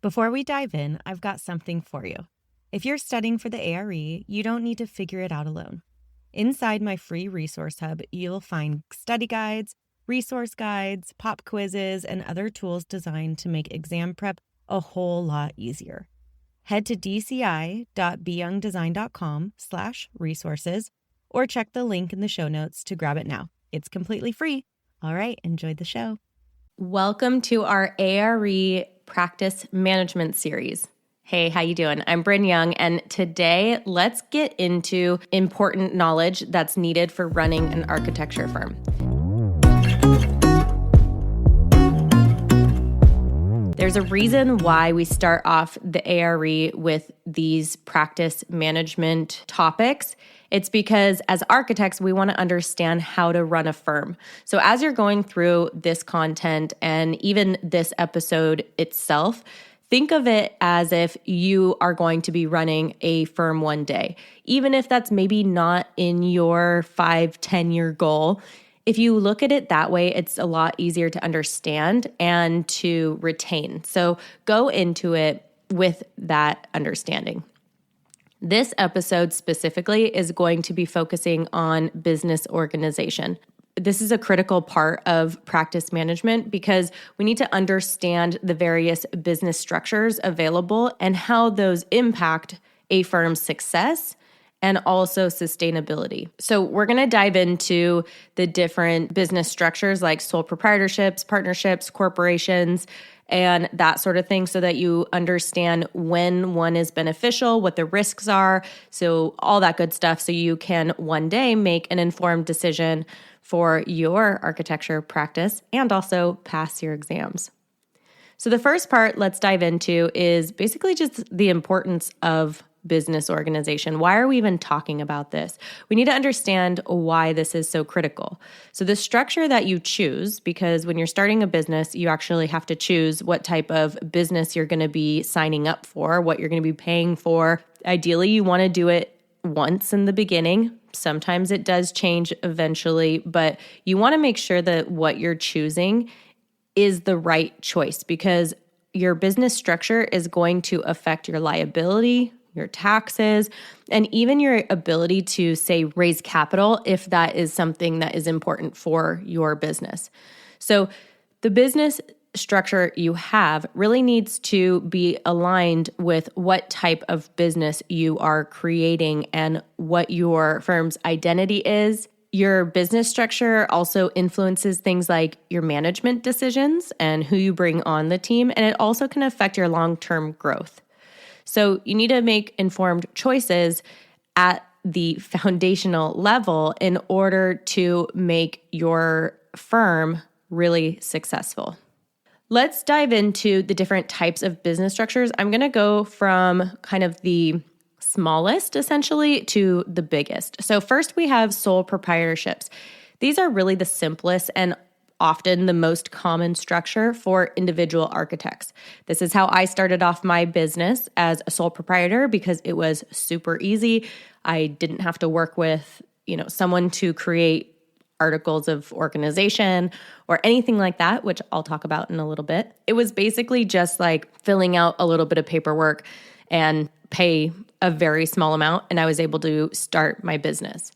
Before we dive in, I've got something for you. If you're studying for the ARE, you don't need to figure it out alone. Inside my free resource hub, you'll find study guides, resource guides, pop quizzes, and other tools designed to make exam prep a whole lot easier. Head to dci.beyoungdesign.com/resources or check the link in the show notes to grab it now. It's completely free. All right, enjoy the show. Welcome to our ARE Practice Management Series. Hey, how you doing? I'm Bryn Young, and today let's get into important knowledge that's needed for running an architecture firm. There's a reason why we start off the ARE with these practice management topics. It's because as architects, we want to understand how to run a firm. So as you're going through this content and even this episode itself, think of it as if you are going to be running a firm one day. Even if that's maybe not in your 5-10-year goal, if you look at it that way, it's a lot easier to understand and to retain. So go into it with that understanding. This episode specifically is going to be focusing on business organization. This is a critical part of practice management because we need to understand the various business structures available and how those impact a firm's success and also sustainability. So we're going to dive into the different business structures like sole proprietorships, partnerships, corporations, and that sort of thing so that you understand when one is beneficial, what the risks are, so all that good stuff so you can one day make an informed decision for your architecture practice and also pass your exams. So the first part let's dive into is basically just the importance of business organization. Why are we even talking about this? We need to understand why this is so critical. So the structure that you choose, because when you're starting a business, you actually have to choose what type of business you're going to be signing up for, what you're going to be paying for. Ideally, you want to do it once in the beginning. Sometimes it does change eventually, but you want to make sure that what you're choosing is the right choice because your business structure is going to affect your liability, your taxes, and even your ability to, say, raise capital if that is something that is important for your business. So the business structure you have really needs to be aligned with what type of business you are creating and what your firm's identity is. Your business structure also influences things like your management decisions and who you bring on the team, and it also can affect your long-term growth. So you need to make informed choices at the foundational level in order to make your firm really successful. Let's dive into the different types of business structures. I'm going to go from kind of the smallest, essentially, to the biggest. So first we have sole proprietorships. These are really the simplest and often the most common structure for individual architects. This is how I started off my business as a sole proprietor because it was super easy. I didn't have to work with, someone to create articles of organization or anything like that, which I'll talk about in a little bit. It was basically just like filling out a little bit of paperwork and pay a very small amount, and I was able to start my business.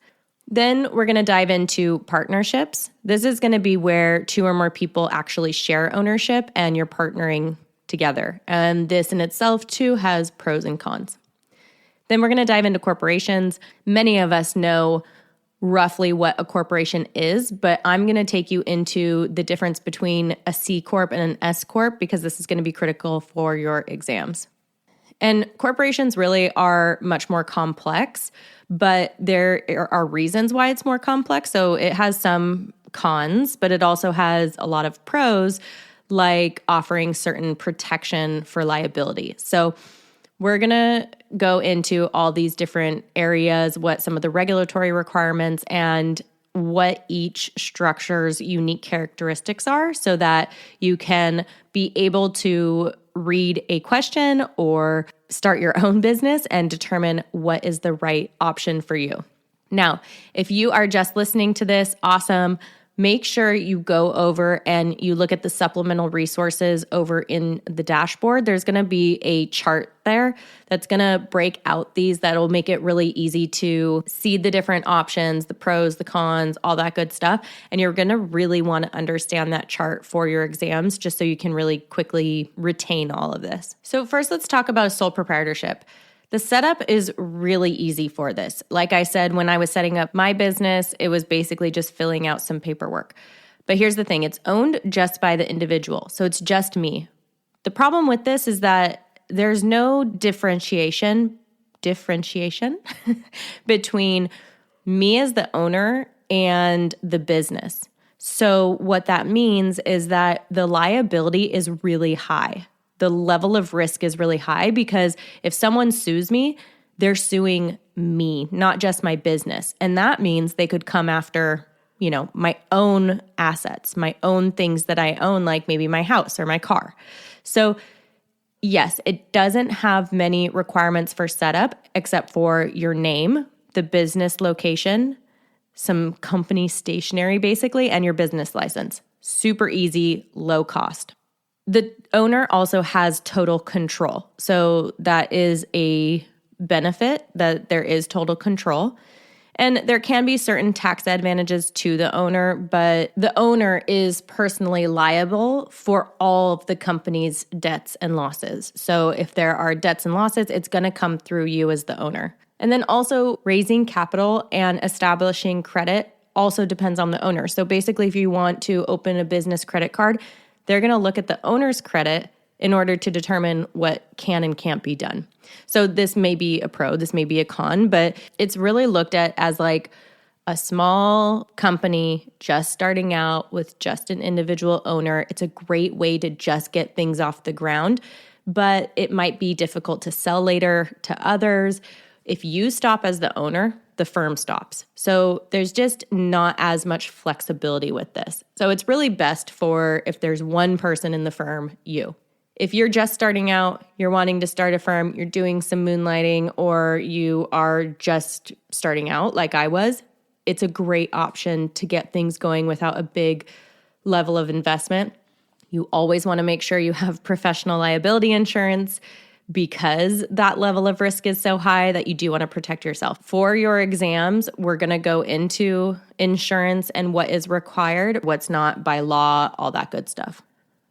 Then we're going to dive into partnerships. This is going to be where 2 or more people actually share ownership and you're partnering together. And this in itself too has pros and cons. Then we're going to dive into corporations. Many of us know roughly what a corporation is, but I'm going to take you into the difference between a C Corp and an S Corp because this is going to be critical for your exams. And corporations really are much more complex, but there are reasons why it's more complex. So it has some cons, but it also has a lot of pros, like offering certain protection for liability. So we're going to go into all these different areas, what some of the regulatory requirements and what each structure's unique characteristics are so that you can be able to read a question or start your own business and determine what is the right option for you. Now, if you are just listening to this, awesome. make sure you go over and you look at the supplemental resources over in the dashboard. There's going to be a chart there that's going to break out these, that'll make it really easy to see the different options, the pros, the cons, all that good stuff. And you're going to really want to understand that chart for your exams just so you can really quickly retain all of this. So first, let's talk about a sole proprietorship. The setup is really easy for this. Like I said, when I was setting up my business, it was basically just filling out some paperwork. But here's the thing, it's owned just by the individual. So it's just me. The problem with this is that there's no differentiation between me as the owner and the business. So what that means is that the liability is really high. The level of risk is really high because if someone sues me, they're suing me, not just my business. And that means they could come after, my own assets, my own things that I own, like maybe my house or my car. So yes, it doesn't have many requirements for setup except for your name, the business location, some company stationery basically, and your business license. Super easy, low cost. The owner also has total control. So that is a benefit, that there is total control. And there can be certain tax advantages to the owner, but the owner is personally liable for all of the company's debts and losses. So if there are debts and losses, it's going to come through you as the owner. And then also raising capital and establishing credit also depends on the owner. So basically, if you want to open a business credit card, they're going to look at the owner's credit in order to determine what can and can't be done. So this may be a pro, this may be a con, but it's really looked at as like a small company just starting out with just an individual owner. It's a great way to just get things off the ground, but it might be difficult to sell later to others. If you stop as the owner, the firm stops. So there's just not as much flexibility with this. So it's really best for if there's one person in the firm, you. If you're just starting out, you're wanting to start a firm, you're doing some moonlighting, or you are just starting out like I was, it's a great option to get things going without a big level of investment. You always want to make sure you have professional liability insurance, because that level of risk is so high that you do want to protect yourself. For your exams, we're going to go into insurance and what is required, what's not by law, all that good stuff.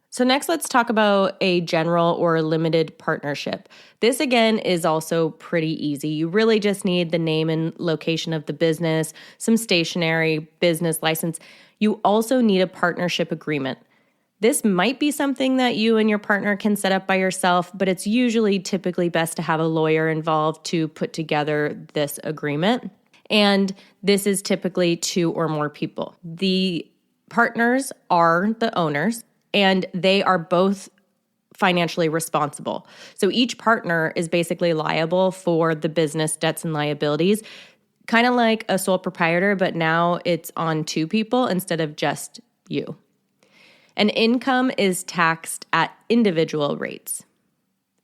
So next, let's talk about a general or limited partnership. This, again, is also pretty easy. You really just need the name and location of the business, some stationery, business license. You also need a partnership agreement. This might be something that you and your partner can set up by yourself, but it's usually typically best to have a lawyer involved to put together this agreement. And this is typically 2 or more people. The partners are the owners, and they are both financially responsible. So each partner is basically liable for the business debts and liabilities, kind of like a sole proprietor, but now it's on 2 people instead of just you. And income is taxed at individual rates.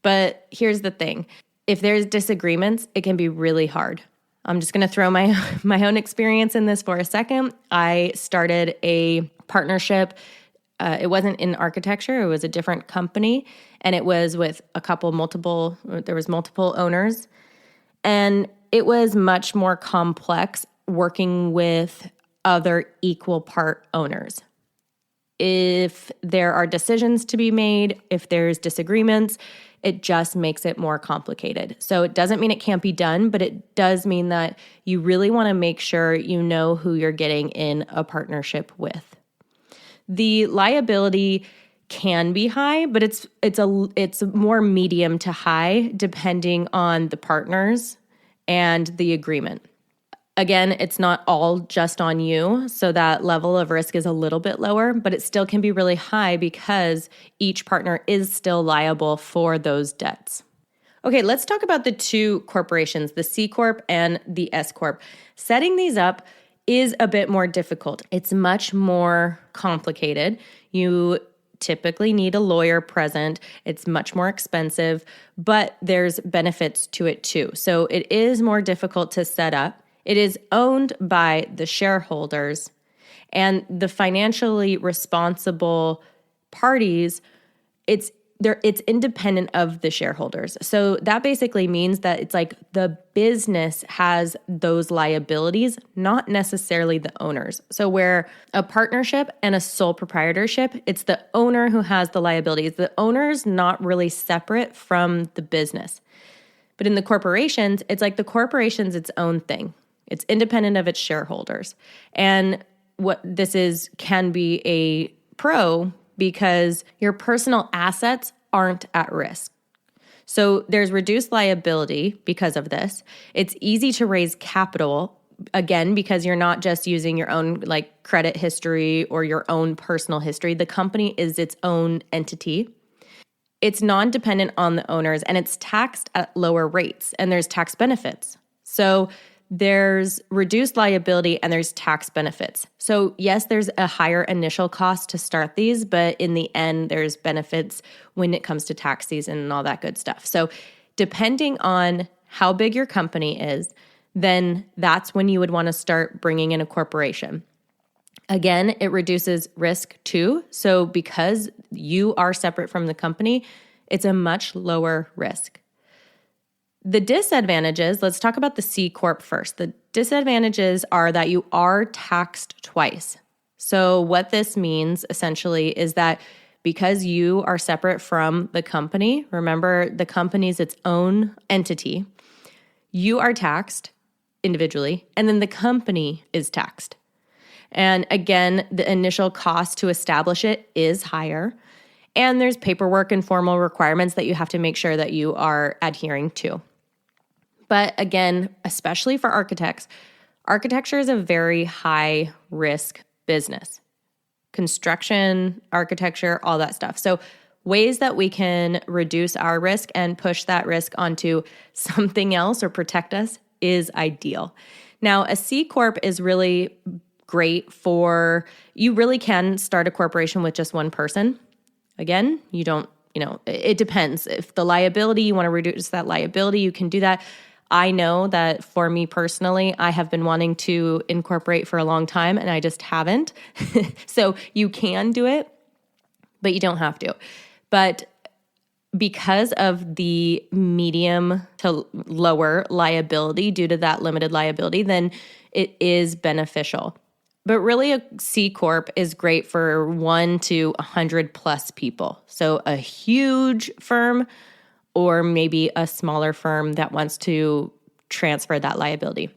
But here's the thing. If there's disagreements, it can be really hard. I'm just going to throw my own experience in this for a second. I started a partnership. It wasn't in architecture. It was a different company. And it was with there was multiple owners. And it was much more complex working with other equal part owners. If there are decisions to be made, if there's disagreements, it just makes it more complicated. So it doesn't mean it can't be done, but it does mean that you really want to make sure you know who you're getting in a partnership with. The liability can be high, but it's more medium to high depending on the partners and the agreement. Again, it's not all just on you, so that level of risk is a little bit lower, but it still can be really high because each partner is still liable for those debts. Okay, let's talk about the 2 corporations, the C Corp and the S Corp. Setting these up is a bit more difficult. It's much more complicated. You typically need a lawyer present. It's much more expensive, but there's benefits to it too. So it is more difficult to set up. It is owned by the shareholders, And the financially responsible parties, it's independent of the shareholders. So that basically means that it's like the business has those liabilities, not necessarily the owners. So where a partnership and a sole proprietorship, it's the owner who has the liabilities. The owner's not really separate from the business. But in the corporations, it's like the corporation's its own thing. It's independent of its shareholders. And what this is can be a pro because your personal assets aren't at risk. So there's reduced liability because of this. It's easy to raise capital, again, because you're not just using your own like credit history or your own personal history. The company is its own entity. It's non-dependent on the owners and it's taxed at lower rates and there's tax benefits. So there's reduced liability and there's tax benefits. So yes, there's a higher initial cost to start these, but in the end, there's benefits when it comes to tax season and all that good stuff. So depending on how big your company is, then that's when you would want to start bringing in a corporation. Again, it reduces risk too. So because you are separate from the company, it's a much lower risk. The disadvantages, let's talk about the C Corp first. The disadvantages are that you are taxed twice. So what this means essentially is that because you are separate from the company, remember the company is its own entity, you are taxed individually, and then the company is taxed. And again, the initial cost to establish it is higher. And there's paperwork and formal requirements that you have to make sure that you are adhering to. But again, especially for architects, architecture is a very high risk business. Construction, architecture, all that stuff. So ways that we can reduce our risk and push that risk onto something else or protect us is ideal. Now, a C Corp is really great for, you really can start a corporation with just one person. Again, you don't, it depends. If the liability, you want to reduce that liability, you can do that. I know that for me personally, I have been wanting to incorporate for a long time and I just haven't. So you can do it, but you don't have to. But because of the medium to lower liability due to that limited liability, then it is beneficial. But really a C Corp is great for 1 to 100 plus people. So a huge firm or maybe a smaller firm that wants to transfer that liability.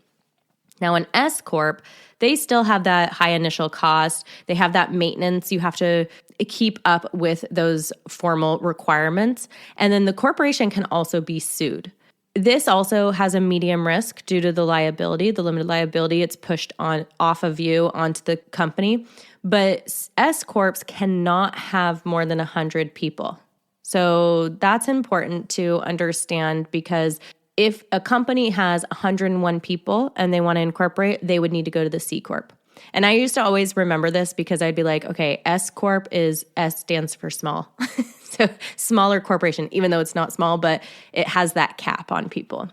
Now, an S Corp, they still have that high initial cost. They have that maintenance. You have to keep up with those formal requirements. And then the corporation can also be sued. This also has a medium risk due to the liability, the limited liability. It's pushed off of you onto the company. But S Corps cannot have more than 100 people. So that's important to understand because if a company has 101 people and they want to incorporate, they would need to go to the C Corp. And I used to always remember this because I'd be like, okay, S Corp is, S stands for small. So smaller corporation, even though it's not small, but it has that cap on people.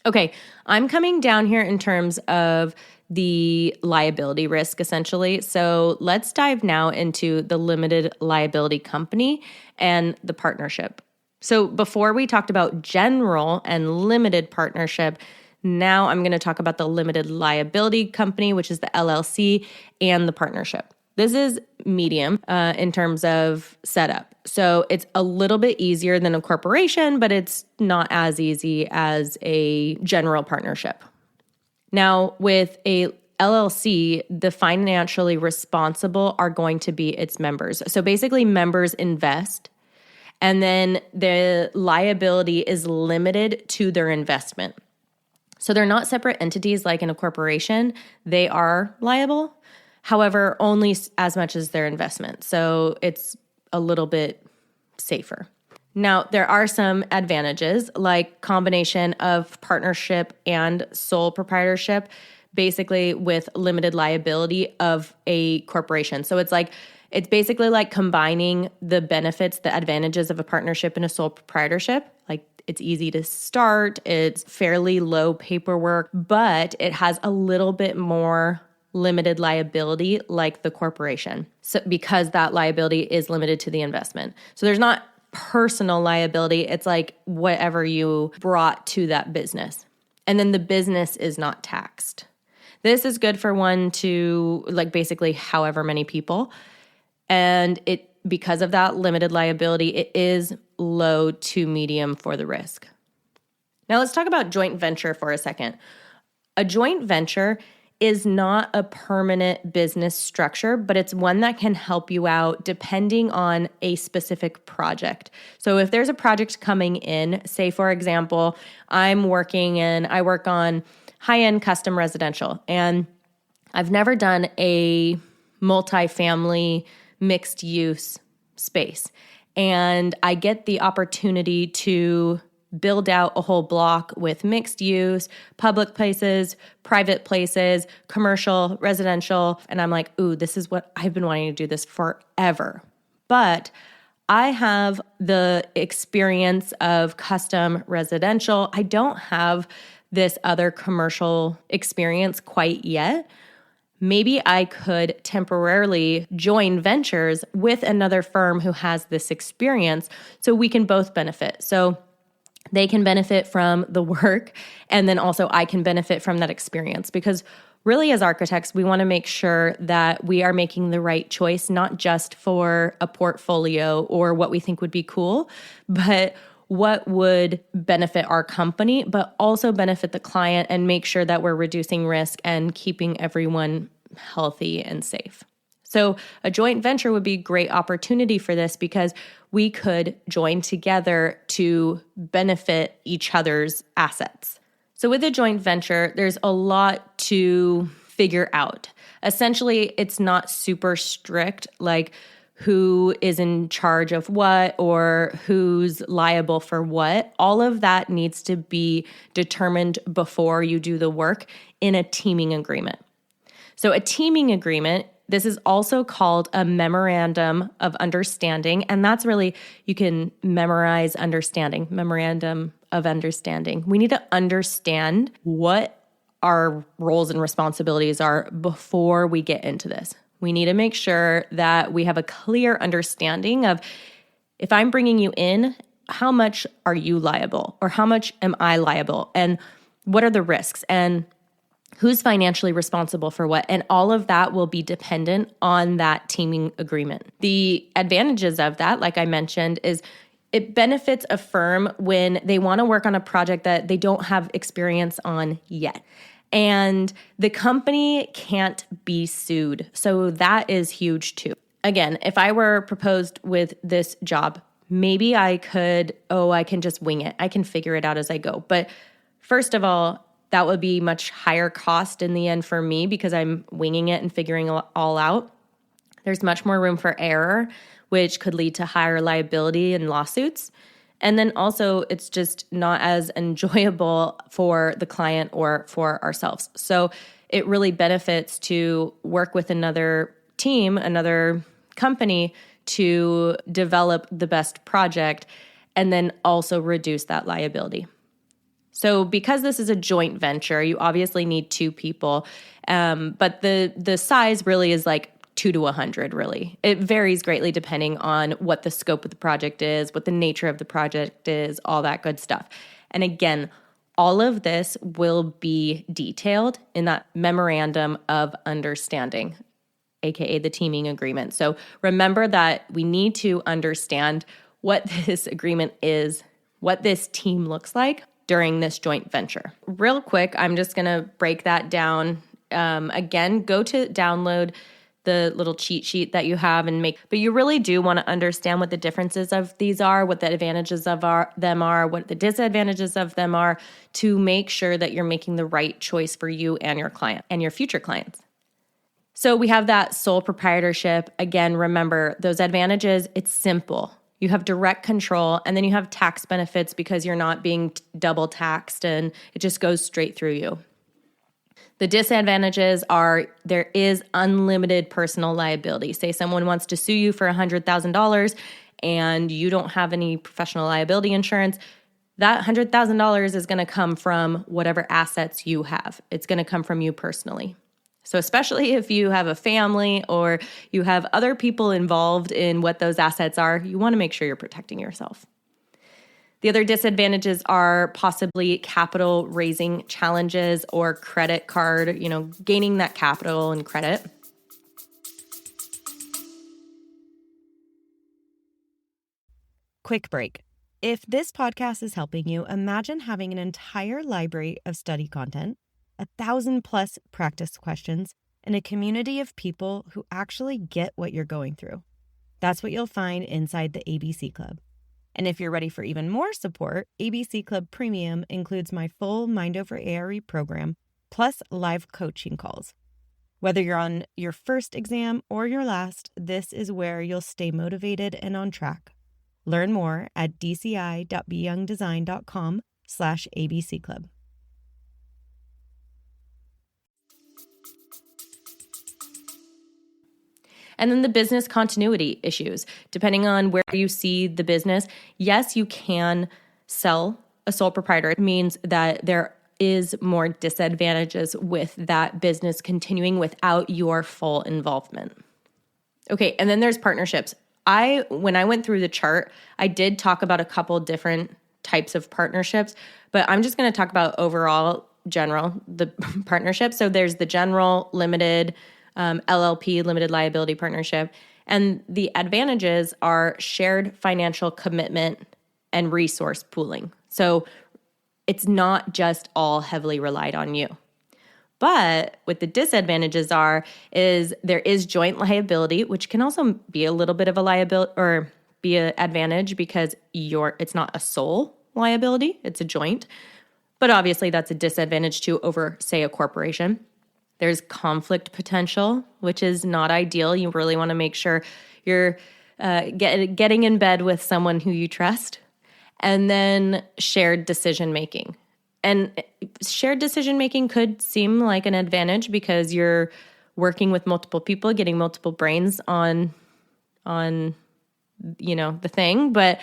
Okay, I'm coming down here in terms of the liability risk, essentially. So let's dive now into the limited liability company and the partnership. So before we talked about general and limited partnership, now I'm going to talk about the limited liability company, which is the LLC, and the partnership. This is medium in terms of setup. So it's a little bit easier than a corporation, but it's not as easy as a general partnership. Now, with a LLC, the financially responsible are going to be its members. So basically, members invest, and then the liability is limited to their investment. So they're not separate entities like in a corporation. They are liable, however, only as much as their investment. So it's a little bit safer. Now, there are some advantages like combination of partnership and sole proprietorship, basically with limited liability of a corporation. So it's basically like combining the benefits, the advantages of a partnership and a sole proprietorship. Like it's easy to start, it's fairly low paperwork, but it has a little bit more limited liability like the corporation. So because that liability is limited to the investment. So there's not personal liability. It's like whatever you brought to that business. And then the business is not taxed. This is good for 1 to like basically however many people. And because of that limited liability, it is low to medium for the risk. Now let's talk about joint venture for a second. A joint venture is not a permanent business structure, but it's one that can help you out depending on a specific project. So if there's a project coming in, say for example, I work on high-end custom residential, and I've never done a multifamily mixed use space. And I get the opportunity to build out a whole block with mixed use, public places, private places, commercial, residential. And I'm like, ooh, this is what I've been wanting to do this forever. But I have the experience of custom residential. I don't have this other commercial experience quite yet. Maybe I could temporarily join ventures with another firm who has this experience so we can both benefit. So they can benefit from the work, and then also I can benefit from that experience, because really as architects, we want to make sure that we are making the right choice, not just for a portfolio or what we think would be cool, but what would benefit our company, but also benefit the client and make sure that we're reducing risk and keeping everyone healthy and safe. So a joint venture would be a great opportunity for this, because we could join together to benefit each other's assets. So with a joint venture, there's a lot to figure out. Essentially, it's not super strict, like who is in charge of what or who's liable for what. All of that needs to be determined before you do the work in a teaming agreement. So a teaming agreement, this is also called a memorandum of understanding. And that's really, you can memorize understanding, memorandum of understanding. We need to understand what our roles and responsibilities are before we get into this. We need to make sure that we have a clear understanding of, if I'm bringing you in, how much are you liable, or how much am I liable, and what are the risks, and who's financially responsible for what, and all of that will be dependent on that teaming agreement. The advantages of that, like I mentioned, is it benefits a firm when they want to work on a project that they don't have experience on yet. And the company can't be sued. So that is huge too. Again, if I were proposed with this job, maybe I can just wing it. I can figure it out as I go. But first of all, that would be much higher cost in the end for me, because I'm winging it and figuring it all out. There's much more room for error, which could lead to higher liability and lawsuits. And then also, it's just not as enjoyable for the client or for ourselves. So it really benefits to work with another team, another company, to develop the best project and then also reduce that liability. So because this is a joint venture, you obviously need 2 people, but the size really is like 2 to 100, really. It varies greatly depending on what the scope of the project is, what the nature of the project is, all that good stuff. And again, all of this will be detailed in that memorandum of understanding, aka the teaming agreement. So remember that we need to understand what this agreement is, what this team looks like during this joint venture. Real quick, I'm just going to break that down. Again, go to download the little cheat sheet that you have but you really do want to understand what the differences of these are, what the advantages of them are, what the disadvantages of them are, to make sure that you're making the right choice for you and your client and your future clients. So we have that sole proprietorship. Again, remember those advantages, it's simple. You have direct control, and then you have tax benefits because you're not being double taxed and it just goes straight through you. The disadvantages are there is unlimited personal liability. Say someone wants to sue you for $100,000 and you don't have any professional liability insurance. That $100,000 is going to come from whatever assets you have. It's going to come from you personally. So especially if you have a family or you have other people involved in what those assets are, you want to make sure you're protecting yourself. The other disadvantages are possibly capital raising challenges or credit card, gaining that capital and credit. Quick break. If this podcast is helping you, imagine having an entire library of study content, 1,000+ practice questions, and a community of people who actually get what you're going through. That's what you'll find inside the ABC Club. And if you're ready for even more support, ABC Club Premium includes my full Mind Over ARE program, plus live coaching calls. Whether you're on your first exam or your last, this is where you'll stay motivated and on track. Learn more at dci.beyoungdesign.com/ABC Club. And then the business continuity issues. Depending on where you see the business, yes, you can sell a sole proprietor. It means that there is more disadvantages with that business continuing without your full involvement. Okay, and then there's partnerships. When I went through the chart, I did talk about a couple different types of partnerships, but I'm just going to talk about overall the partnership. So there's the general limited LLP, limited liability partnership. And the advantages are shared financial commitment and resource pooling. So it's not just all heavily relied on you. But what the disadvantages is there is joint liability, which can also be a little bit of a liability or be an advantage because it's not a sole liability, it's a joint. But obviously that's a disadvantage too over, say, a corporation. There's conflict potential, which is not ideal. You really want to make sure you're getting in bed with someone who you trust. And then shared decision-making. And shared decision-making could seem like an advantage because you're working with multiple people, getting multiple brains on the thing. But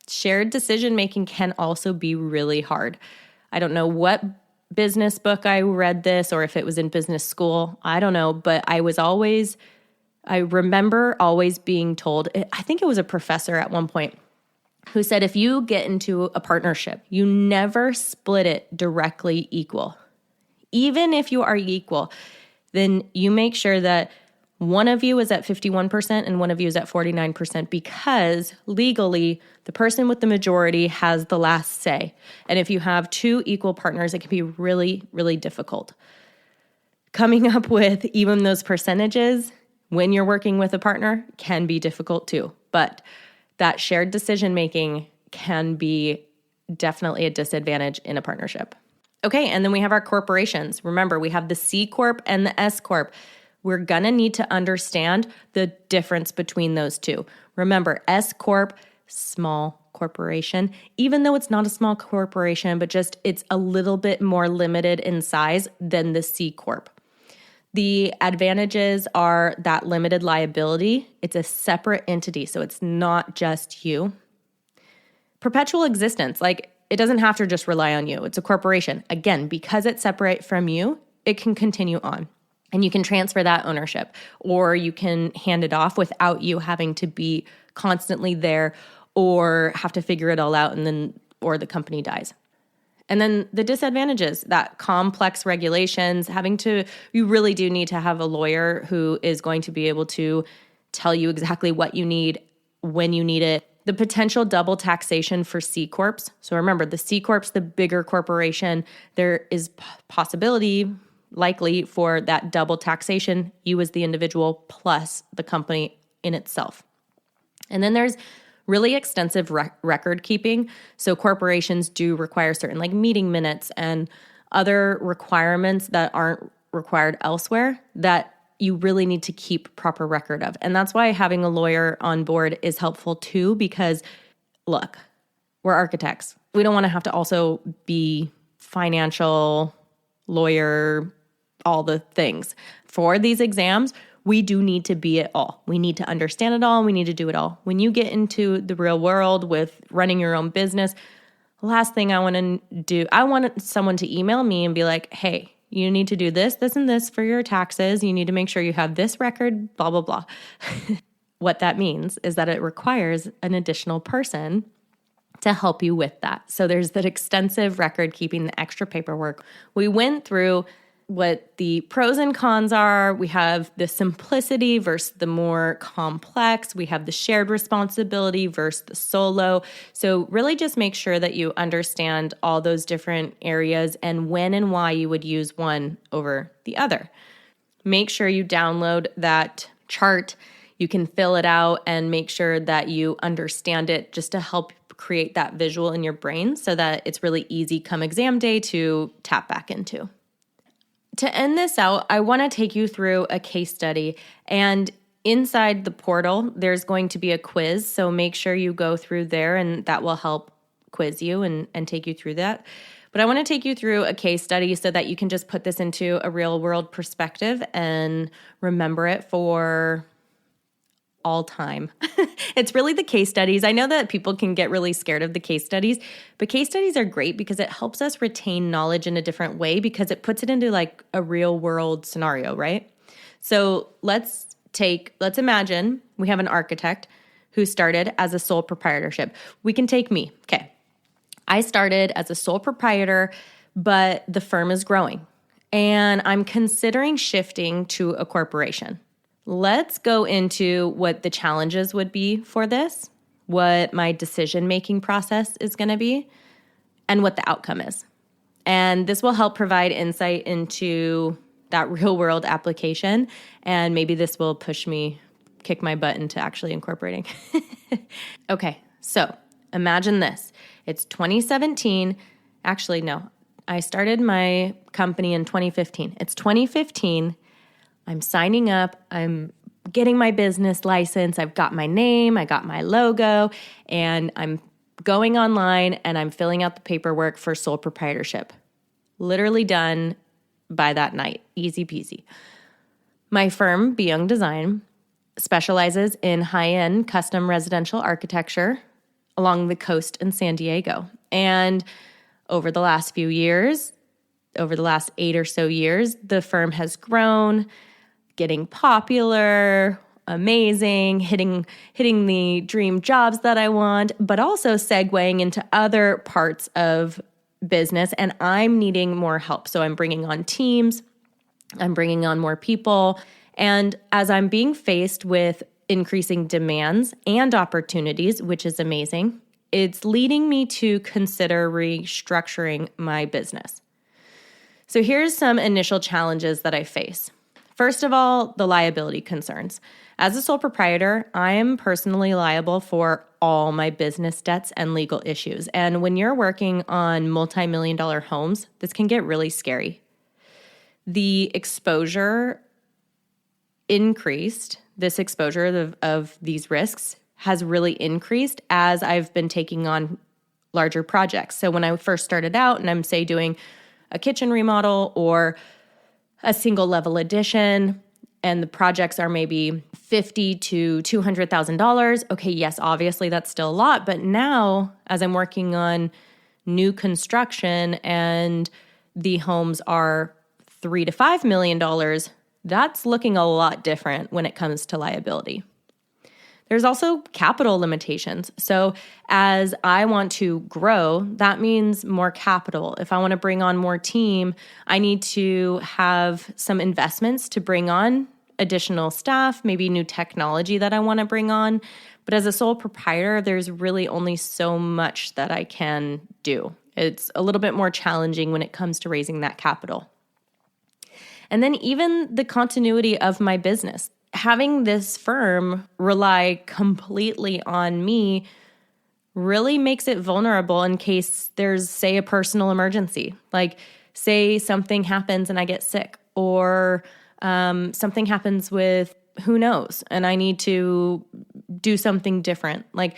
shared decision-making can also be really hard. I don't know what business book I read this or if it was in business school. I don't know, but I remember always being told, I think it was a professor at one point who said, if you get into a partnership, you never split it directly equal. Even if you are equal, then you make sure that one of you is at 51% and one of you is at 49% because legally the person with the majority has the last say. And if you have two equal partners, it can be really, really difficult. Coming up with even those percentages when you're working with a partner can be difficult too. But that shared decision-making can be definitely a disadvantage in a partnership. Okay, and then we have our corporations. Remember, we have the C Corp and the S Corp. We're gonna need to understand the difference between those two. Remember, S Corp, small corporation, even though it's not a small corporation, but just it's a little bit more limited in size than the C Corp. The advantages are that limited liability. It's a separate entity, so it's not just you. Perpetual existence, it doesn't have to just rely on you. It's a corporation. Again, because it's separate from you, it can continue on. And you can transfer that ownership, or you can hand it off without you having to be constantly there or have to figure it all out or the company dies. And then the disadvantages, that complex regulations, you really do need to have a lawyer who is going to be able to tell you exactly what you need, when you need it. The potential double taxation for C Corps. So remember, the C Corp's the bigger corporation. There is possibility, likely, for that double taxation, you as the individual plus the company in itself. And then there's really extensive record keeping. So corporations do require certain meeting minutes and other requirements that aren't required elsewhere that you really need to keep proper record of. And that's why having a lawyer on board is helpful too, because look, we're architects. We don't want to have to also be financial, lawyer, all the things. For these exams, we do need to be it all. We need to understand it all. We need to do it all. When you get into the real world with running your own business, the last thing I want to do, I want someone to email me and be like, hey, You need to do this, this, and this for your taxes. You need to make sure you have this record, blah, blah, blah. What that means is that it requires an additional person to help you with that. So there's that extensive record keeping, the extra paperwork. We went through what the pros and cons are. We have the simplicity versus the more complex. We have the shared responsibility versus the solo. So really just make sure that you understand all those different areas and when and why you would use one over the other. Make sure you download that chart. You can fill it out and make sure that you understand it just to help create that visual in your brain so that it's really easy come exam day to tap back into. To end this out, I want to take you through a case study, and inside the portal, there's going to be a quiz. So make sure you go through there and that will help quiz you and take you through that. But I want to take you through a case study so that you can just put this into a real world perspective and remember it for all time. It's really the case studies. I know that people can get really scared of the case studies, but case studies are great because it helps us retain knowledge in a different way because it puts it into like a real world scenario, right? So let's imagine we have an architect who started as a sole proprietorship. We can take me. Okay. I started as a sole proprietor, but the firm is growing and I'm considering shifting to a corporation. Let's go into what the challenges would be for this, what my decision-making process is going to be, and what the outcome is. And this will help provide insight into that real-world application, and maybe this will kick my butt into actually incorporating. Okay, so imagine this. It's 2017. Actually, no. I started my company in 2015. It's 2015. I'm signing up, I'm getting my business license, I've got my name, I got my logo, and I'm going online and I'm filling out the paperwork for sole proprietorship. Literally done by that night, easy peasy. My firm, Be Young Design, specializes in high-end custom residential architecture along the coast in San Diego. And over the last 8 or so years, the firm has grown, getting popular, amazing, hitting the dream jobs that I want, but also segueing into other parts of business. And I'm needing more help. So I'm bringing on teams, I'm bringing on more people. And as I'm being faced with increasing demands and opportunities, which is amazing, it's leading me to consider restructuring my business. So here's some initial challenges that I face. First of all, the liability concerns. As a sole proprietor, I am personally liable for all my business debts and legal issues. And when you're working on multi-million-dollar homes, this can get really scary. The exposure increased, this exposure of these risks has really increased as I've been taking on larger projects. So when I first started out and I'm, say, doing a kitchen remodel or a single level addition, and the projects are maybe $50,000 to $200,000. Okay, yes, obviously that's still a lot, but now as I'm working on new construction and the homes are $3 to $5 million, that's looking a lot different when it comes to liability. There's also capital limitations. So as I want to grow, that means more capital. If I want to bring on more team, I need to have some investments to bring on additional staff, maybe new technology that I want to bring on. But as a sole proprietor, there's really only so much that I can do. It's a little bit more challenging when it comes to raising that capital. And then even the continuity of my business. Having this firm rely completely on me really makes it vulnerable in case there's, say, a personal emergency. Like, say something happens and I get sick, or something happens with who knows, and I need to do something different. Like,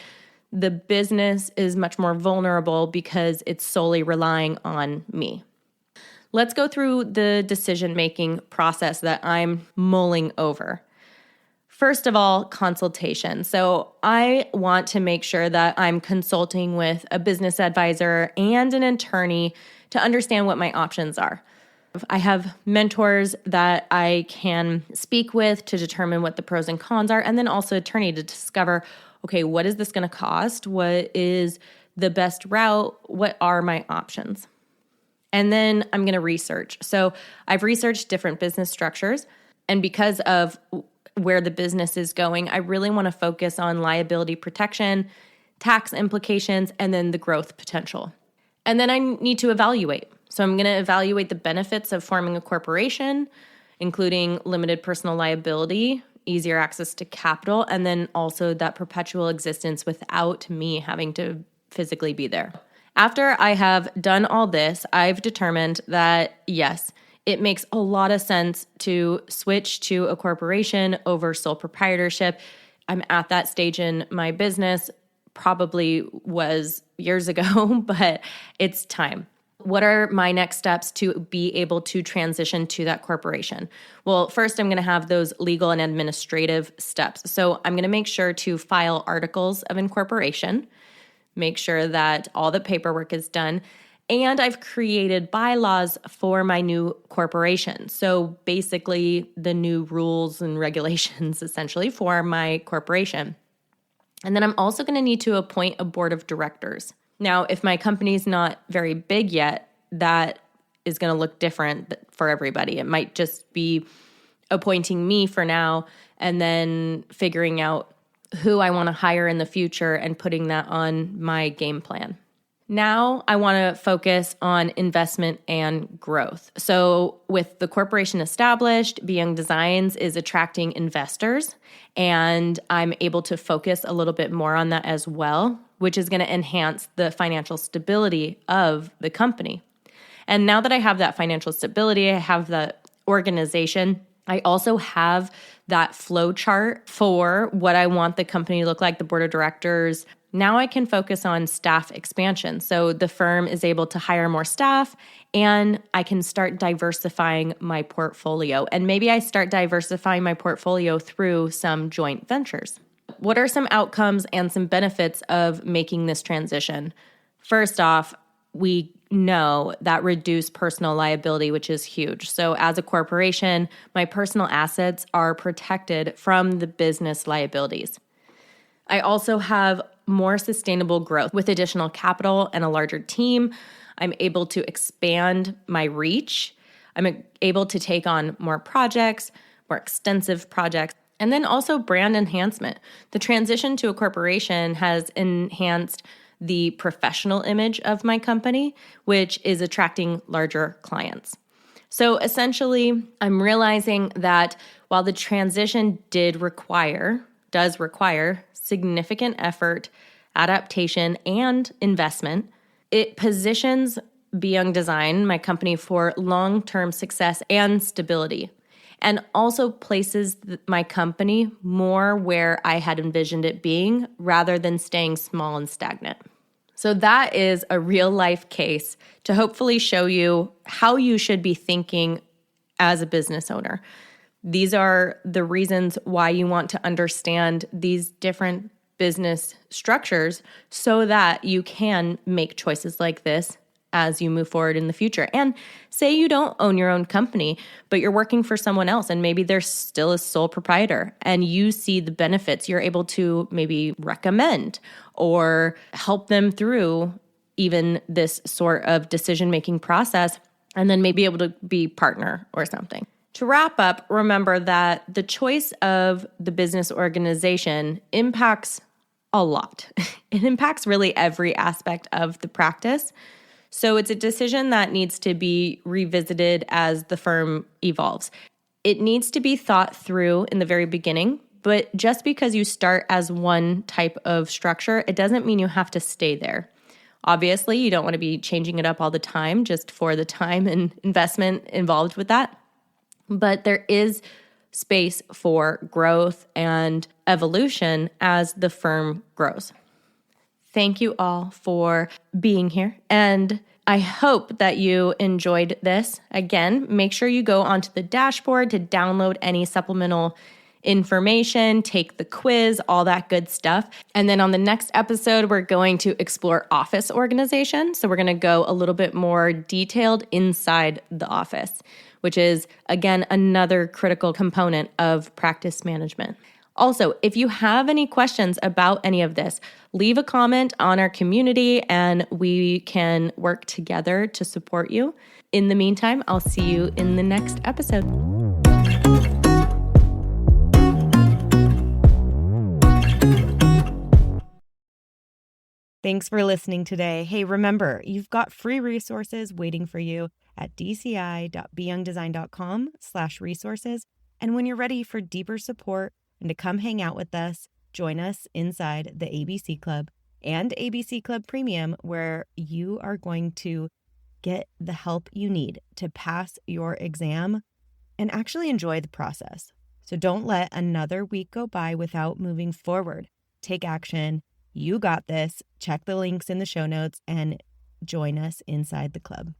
the business is much more vulnerable because it's solely relying on me. Let's go through the decision-making process that I'm mulling over. First of all, consultation. So I want to make sure that I'm consulting with a business advisor and an attorney to understand what my options are. I have mentors that I can speak with to determine what the pros and cons are, and then also attorney to discover, okay, what is this going to cost? What is the best route? What are my options? And then I'm going to research. So I've researched different business structures, and because of where the business is going, I really want to focus on liability protection, tax implications, and then the growth potential. And then I need to evaluate. So I'm going to evaluate the benefits of forming a corporation, including limited personal liability, easier access to capital, and then also that perpetual existence without me having to physically be there. After I have done all this, I've determined that yes, it makes a lot of sense to switch to a corporation over sole proprietorship. I'm at that stage in my business, probably was years ago, but it's time. What are my next steps to be able to transition to that corporation? Well, first, I'm going to have those legal and administrative steps. So I'm going to make sure to file articles of incorporation, make sure that all the paperwork is done, and I've created bylaws for my new corporation. So basically, the new rules and regulations essentially for my corporation. And then I'm also going to need to appoint a board of directors. Now, if my company's not very big yet, that is going to look different for everybody. It might just be appointing me for now and then figuring out who I want to hire in the future and putting that on my game plan. Now I want to focus on investment and growth. So with the corporation established, Be Young Designs is attracting investors, and I'm able to focus a little bit more on that as well, which is going to enhance the financial stability of the company. And now that I have that financial stability, I have that organization, I also have that flow chart for what I want the company to look like, the board of directors. Now I can focus on staff expansion. So the firm is able to hire more staff, and I can start diversifying my portfolio. And maybe I start diversifying my portfolio through some joint ventures. What are some outcomes and some benefits of making this transition? First off, we know that reduced personal liability, which is huge. So as a corporation, my personal assets are protected from the business liabilities. I also have more sustainable growth. With additional capital and a larger team, I'm able to expand my reach. I'm able to take on more projects, more extensive projects, and then also brand enhancement. The transition to a corporation has enhanced the professional image of my company, which is attracting larger clients. So essentially, I'm realizing that while the transition does require significant effort, adaptation, and investment, it positions Be Young Design, my company, for long-term success and stability, and also places my company more where I had envisioned it being rather than staying small and stagnant. So that is a real life case to hopefully show you how you should be thinking as a business owner. These are the reasons why you want to understand these different business structures so that you can make choices like this as you move forward in the future. And say you don't own your own company, but you're working for someone else and maybe they're still a sole proprietor and you see the benefits, you're able to maybe recommend or help them through even this sort of decision-making process, and then maybe able to be partner or something. To wrap up, remember that the choice of the business organization impacts a lot. It impacts really every aspect of the practice. So it's a decision that needs to be revisited as the firm evolves. It needs to be thought through in the very beginning, but just because you start as one type of structure, it doesn't mean you have to stay there. Obviously, you don't want to be changing it up all the time just for the time and investment involved with that. But there is space for growth and evolution as the firm grows. Thank you all for being here, and I hope that you enjoyed this. Again, make sure you go onto the dashboard to download any supplemental information, take the quiz, all that good stuff. And then on the next episode, we're going to explore office organization. So we're going to go a little bit more detailed inside the office, which is, again, another critical component of practice management. Also, if you have any questions about any of this, leave a comment on our community and we can work together to support you. In the meantime, I'll see you in the next episode. Thanks for listening today. Hey, remember, you've got free resources waiting for you at dci.beyoungdesign.com/resources. And when you're ready for deeper support and to come hang out with us, join us inside the ABC Club and ABC Club Premium, where you are going to get the help you need to pass your exam and actually enjoy the process. So don't let another week go by without moving forward. Take action. You got this. Check the links in the show notes and join us inside the club.